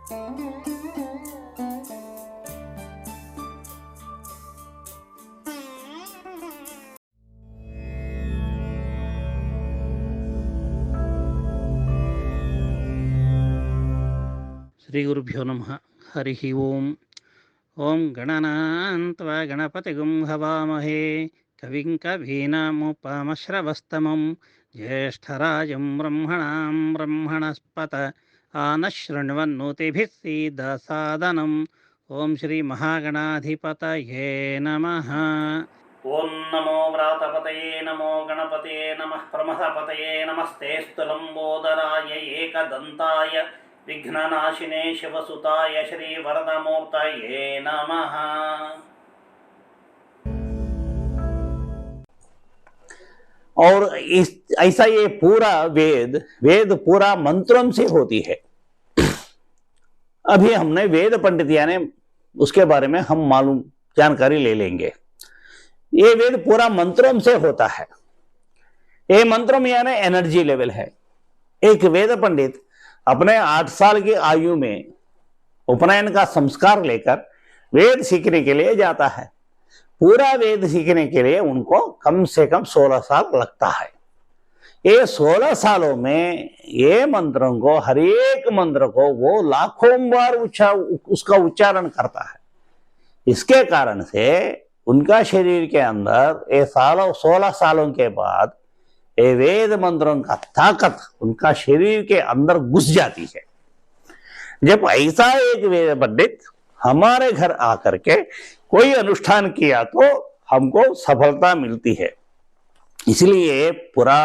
శ్రీ గురుభ్యో నమః. హరి ఓం. ఓం గణనాన్త్వా గణపతిగుం హవామహే కవిం కవీనాముపమశ్రవస్తమం జ్యేష్ఠరాజం బ్రహ్మణాం బ్రహ్మణస్పత ఆనశృణ్వన్నోతిభిः సీదసాదనం. ఓం శ్రీ మహాగణాధిపతయే నమః. ఓం నమో వ్రాతపతయే నమో గణపతయే నమః ప్రమథపతయే నమస్తేస్తు లంబోదరాయ ఏకదంతాయ विघ्ननाशिने शिवसुताय श्री वरदमूर्तये नमः. और ऐसा ये पूरा वेद पूरा मंत्रों से होती है. अभी हमने वेद पंडित यानी उसके बारे में हम मालूम जानकारी ले लेंगे. ये वेद पूरा मंत्रों से होता है. ये मंत्रों यानी एनर्जी लेवल है. एक वेद पंडित अपने 8 साल की आयु में उपनयन का संस्कार लेकर वेद सीखने के लिए जाता है. पूरा वेद सीखने के लिए उनको कम से कम 16 साल लगता है. ये 16 सालों में ये मंत्रों को हर एक मंत्र को वो लाखों बार उसका उच्चारण करता है. इसके कारण से उनका शरीर के अंदर ये 16 सालों के बाद ये वेद मंत्रों का ताकत उनका शरीर के अंदर घुस जाती है. जब ऐसा एक वेद पंडित हमारे घर आकर के कोई अनुष्ठान किया तो हमको सफलता मिलती है. इसलिए पूरा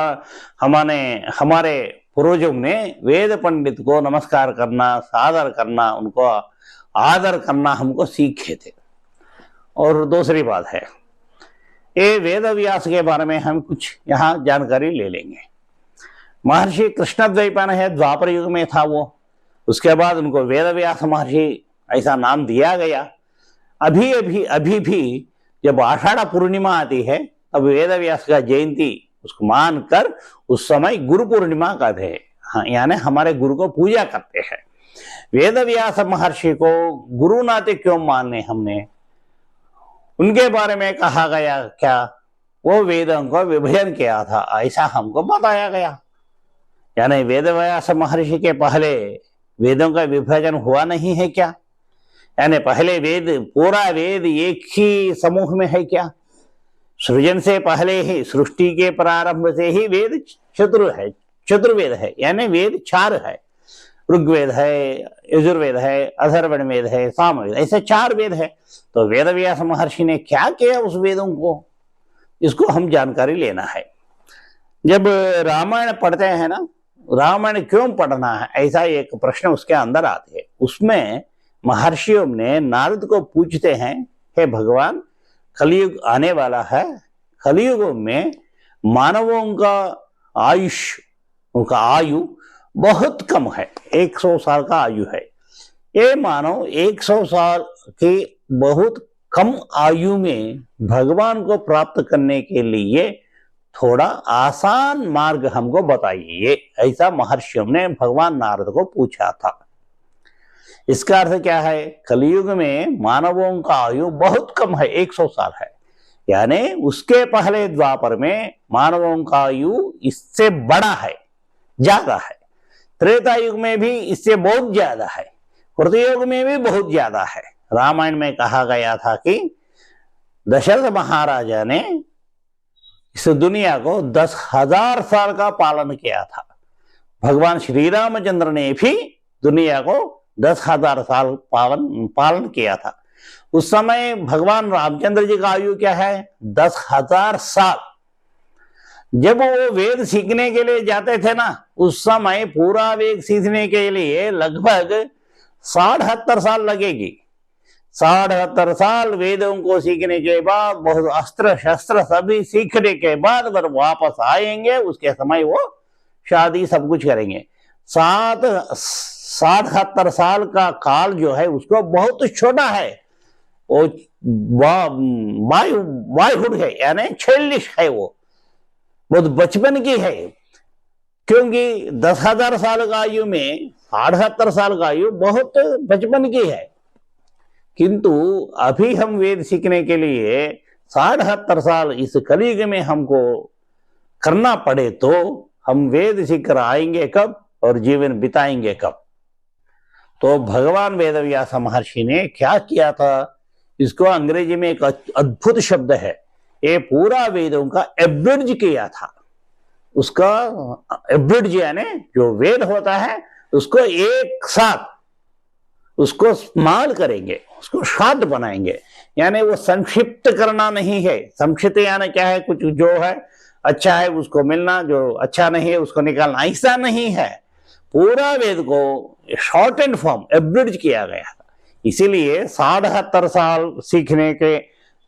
हमारे पूर्वजों ने वेद पंडित को नमस्कार करना, सादर करना, उनको आदर करना हमको सीखे थे. और दूसरी बात है, ये वेद व्यास के बारे में हम कुछ यहाँ जानकारी ले लेंगे. महर्षि कृष्णद्वैपायन है, द्वापर युग में था वो. उसके बाद उनको वेद व्यास महर्षि ऐसा नाम दिया गया. अभी भी जब आषाढ़ पूर्णिमा आती है तब वेद व्यास का जयंती उसको मानकर उस समय गुरु पूर्णिमा कहते हैं. हाँ, यानी हमारे गुरु को पूजा करते हैं. वेद व्यास महर्षि को गुरु नाते क्यों माने हमने, उनके बारे में कहा गया क्या, वो वेदों को विभजन किया था ऐसा हमको बताया गया. यानी वेद व्यास महर्षि के पहले वेदों का विभाजन हुआ नहीं है क्या? यानी पहले पूरा वेद एक ही समूह में है क्या? सृजन से पहले ही सृष्टि के प्रारंभ से ही वेद चतुर्वेद है. यानी वेद 4 है. ऋग्वेद है, यजुर्वेद है, अथर्वण वेद है, सामवेद, ऐसे 4 वेद है. तो वेद व्यास महर्षि ने क्या किया उस वेदों को, इसको हम जानकारी लेना है. जब रामायण पढ़ते हैं ना, रामायण क्यों पढ़ना है ऐसा एक प्रश्न उसके अंदर आते हैं. उसमें महर्षियों ने नारद को पूछते हैं, हे भगवान, कलयुग आने वाला है, कलयुग में मानवों का उनका आयु बहुत कम है, 100 साल का आयु है. ये मानव 100 साल की बहुत कम आयु में भगवान को प्राप्त करने के लिए थोड़ा आसान मार्ग हमको बताइए, ऐसा महर्षियों ने भगवान नारद को पूछा था. इसका अर्थ क्या है, कलयुग में मानवों का आयु बहुत कम है, 100 साल है. यानी उसके पहले द्वापर में मानवों का आयु इससे बड़ा है, ज्यादा है. त्रेता युग में भी इससे बहुत ज्यादा है, कृतयुग में भी बहुत ज्यादा है. रामायण में कहा गया था कि दशरथ महाराजा ने इस दुनिया को 10,000 साल का पालन किया था. भगवान श्री रामचंद्र ने भी दुनिया को 10,000 साल पालन किया था. उस समय भगवान रामचंद्र जी का आयु क्या है, 10,000 साल. जब वो वेद सीखने के लिए जाते थे ना, उस समय पूरा वेद सीखने के लिए लगभग 70 साल लगेगी. 70 साल वेदों को सीखने के बाद, बहुत अस्त्र शस्त्र सभी सीखने के बाद अगर वापस आएंगे, उसके समय वो शादी सब कुछ करेंगे. 70 साल का काल जो है उसको बहुत छोटा है, वो बॉयहुड है, यानी चाइल्डिश है, वो बहुत बचपन की है. क्योंकि 10,000 साल का आयु में 78 साल का आयु बहुत बचपन की है, किंतु अभी हम वेद सीखने के लिए 78 साल इस कलयुग में हमको करना पड़े तो हम वेद सीखकर आएंगे कब और जीवन बिताएंगे कब। तो भगवान वेदव्यास महर्षि ने क्या किया था, इसको अंग्रेजी में एक अद्भुत शब्द है, ये पूरा वेदों का एब्रिड्ज किया था। उसका एब्रिड्ज यानी जो वेद होता है उसको एक साथ उसको स्मॉल करेंगे, उसको शॉर्ट बनाएंगे, यानी वो संक्षिप्त करना नहीं है। संक्षिप्त यानी क्या है, कुछ जो है अच्छा है उसको मिलना, जो अच्छा नहीं है उसको निकालना, ऐसा नहीं है। पूरा वेद को शॉर्ट एंड फॉर्म एब्रिड्ज किया गया। इसीलिए 78 साल सीखने के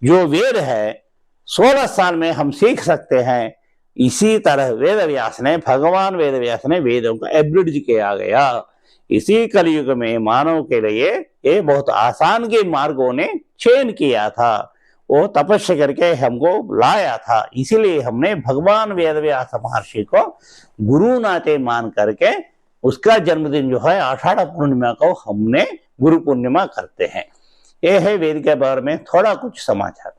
जो वेद है 16 साल में हम सीख सकते हैं। इसी तरह वेदव्यास ने, भगवान वेदव्यास ने वेदों का एब्रिड्ज किया गया। इसी कलयुग में मानव के लिए ये बहुत आसान के मार्गों ने चयन किया था, वो तपस्या करके हमको लाया था। इसीलिए हमने भगवान वेदव्यास महर्षि को गुरु नाते मान करके उसका जन्मदिन जो है आषाढ़ पूर्णिमा को हमने गुरु पूर्णिमा करते हैं। यह है वेद के बारे में थोड़ा कुछ समाचार।